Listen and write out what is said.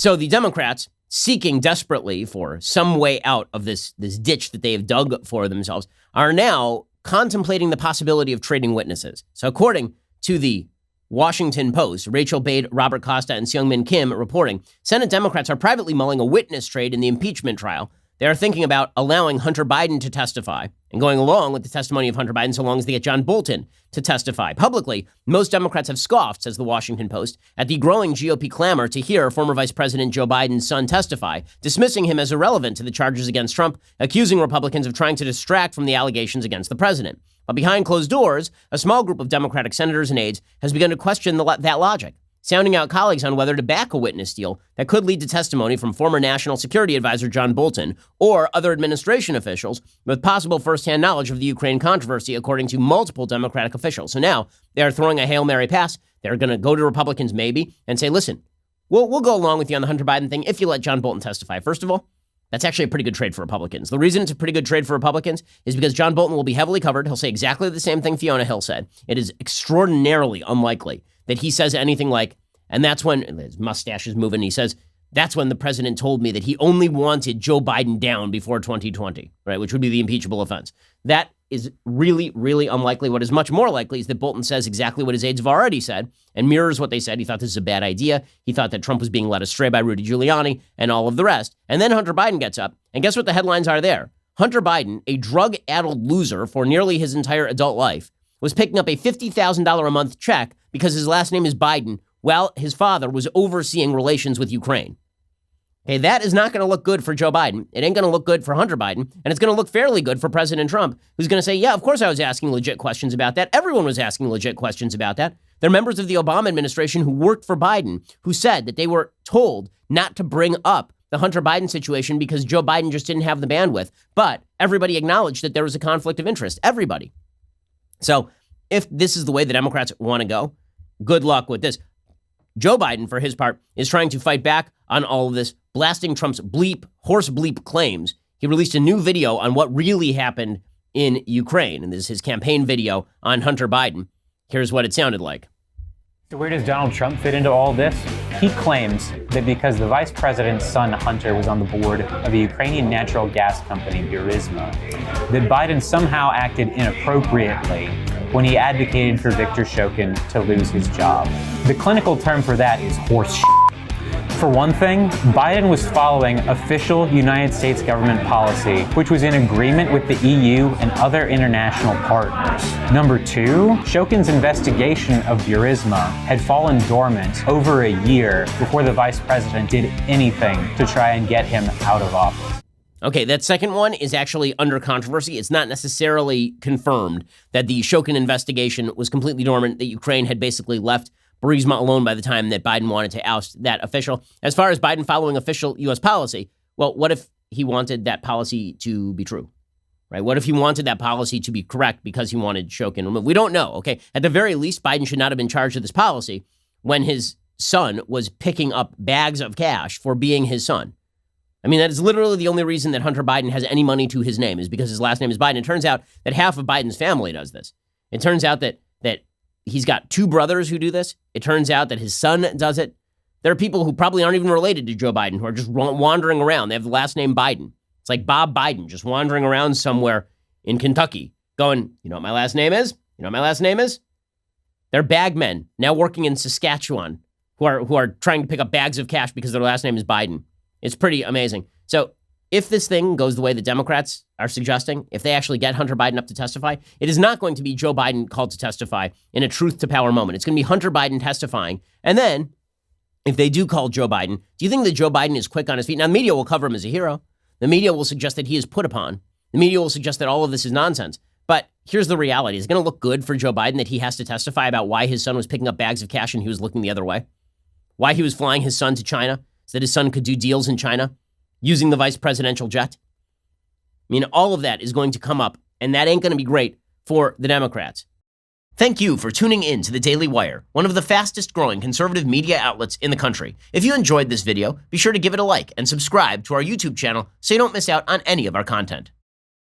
So the Democrats, seeking desperately for some way out of this ditch that they have dug for themselves, are now contemplating the possibility of trading witnesses. So according to the Washington Post, Rachel Bade, Robert Costa, and Seung-Min Kim reporting, Senate Democrats are privately mulling a witness trade in the impeachment trial. They are thinking about allowing Hunter Biden to testify and going along with the testimony of Hunter Biden so long as they get John Bolton to testify. Publicly, most Democrats have scoffed, says the Washington Post, at the growing GOP clamor to hear former Vice President Joe Biden's son testify, dismissing him as irrelevant to the charges against Trump, accusing Republicans of trying to distract from the allegations against the president. But behind closed doors, a small group of Democratic senators and aides has begun to question that logic, sounding out colleagues on whether to back a witness deal that could lead to testimony from former National Security Advisor John Bolton or other administration officials with possible firsthand knowledge of the Ukraine controversy, according to multiple Democratic officials. So now they are throwing a Hail Mary pass. They're going to go to Republicans maybe and say, listen, we'll go along with you on the Hunter Biden thing if you let John Bolton testify. First of all, that's actually a pretty good trade for Republicans. The reason it's a pretty good trade for Republicans is because John Bolton will be heavily covered. He'll say exactly the same thing Fiona Hill said. It is extraordinarily unlikely that he says anything like, and that's when, his mustache is moving, he says, that's when the president told me that he only wanted Joe Biden down before 2020, right, which would be the impeachable offense. That is really, really unlikely. What is much more likely is that Bolton says exactly what his aides have already said and mirrors what they said. He thought this is a bad idea. He thought that Trump was being led astray by Rudy Giuliani and all of the rest. And then Hunter Biden gets up, and guess what the headlines are there? Hunter Biden, a drug-addled loser for nearly his entire adult life, was picking up a $50,000 a month check because his last name is Biden while his father was overseeing relations with Ukraine. Okay, that is not going to look good for Joe Biden. It ain't going to look good for Hunter Biden, and it's going to look fairly good for President Trump, who's going to say, yeah, of course I was asking legit questions about that. Everyone was asking legit questions about that. They're members of the Obama administration who worked for Biden, who said that they were told not to bring up the Hunter Biden situation because Joe Biden just didn't have the bandwidth. But everybody acknowledged that there was a conflict of interest. Everybody. So if this is the way the Democrats want to go, good luck with this. Joe Biden, for his part, is trying to fight back on all of this, blasting Trump's horse bleep claims. He released a new video on what really happened in Ukraine, and this is his campaign video on Hunter Biden. Here's what it sounded like. So where does Donald Trump fit into all this? He claims that because the vice president's son, Hunter, was on the board of the Ukrainian natural gas company, Burisma, that Biden somehow acted inappropriately when he advocated for Viktor Shokin to lose his job. The clinical term for that is horse shit. For one thing, Biden was following official United States government policy, which was in agreement with the EU and other international partners. Number two, Shokin's investigation of Burisma had fallen dormant over a year before the vice president did anything to try and get him out of office. Okay, that second one is actually under controversy. It's not necessarily confirmed that the Shokin investigation was completely dormant, that Ukraine had basically left Burisma alone by the time that Biden wanted to oust that official. As far as Biden following official U.S. policy, well, what if he wanted that policy to be true, right? What if he wanted that policy to be correct because he wanted Shokin removed? We don't know, okay? At the very least, Biden should not have been charged with this policy when his son was picking up bags of cash for being his son. I mean, that is literally the only reason that Hunter Biden has any money to his name is because his last name is Biden. It turns out that half of Biden's family does this. It turns out that he's got two brothers who do this. It turns out that his son does it. There are people who probably aren't even related to Joe Biden who are just wandering around. They have the last name Biden. It's like Bob Biden just wandering around somewhere in Kentucky going, you know what my last name is? You know what my last name is? They're bagmen now working in Saskatchewan who are trying to pick up bags of cash because their last name is Biden. It's pretty amazing. So if this thing goes the way the Democrats are suggesting, if they actually get Hunter Biden up to testify, it is not going to be Joe Biden called to testify in a truth to power moment. It's going to be Hunter Biden testifying. And then if they do call Joe Biden, do you think that Joe Biden is quick on his feet? Now, the media will cover him as a hero. The media will suggest that he is put upon. The media will suggest that all of this is nonsense. But here's the reality. Is it going to look good for Joe Biden that he has to testify about why his son was picking up bags of cash and he was looking the other way? Why he was flying his son to China so that his son could do deals in China using the vice presidential jet? I mean, all of that is going to come up, and that ain't going to be great for the Democrats. Thank you for tuning in to the Daily Wire, one of the fastest growing conservative media outlets in the country. If you enjoyed this video, be sure to give it a like and subscribe to our YouTube channel so you don't miss out on any of our content.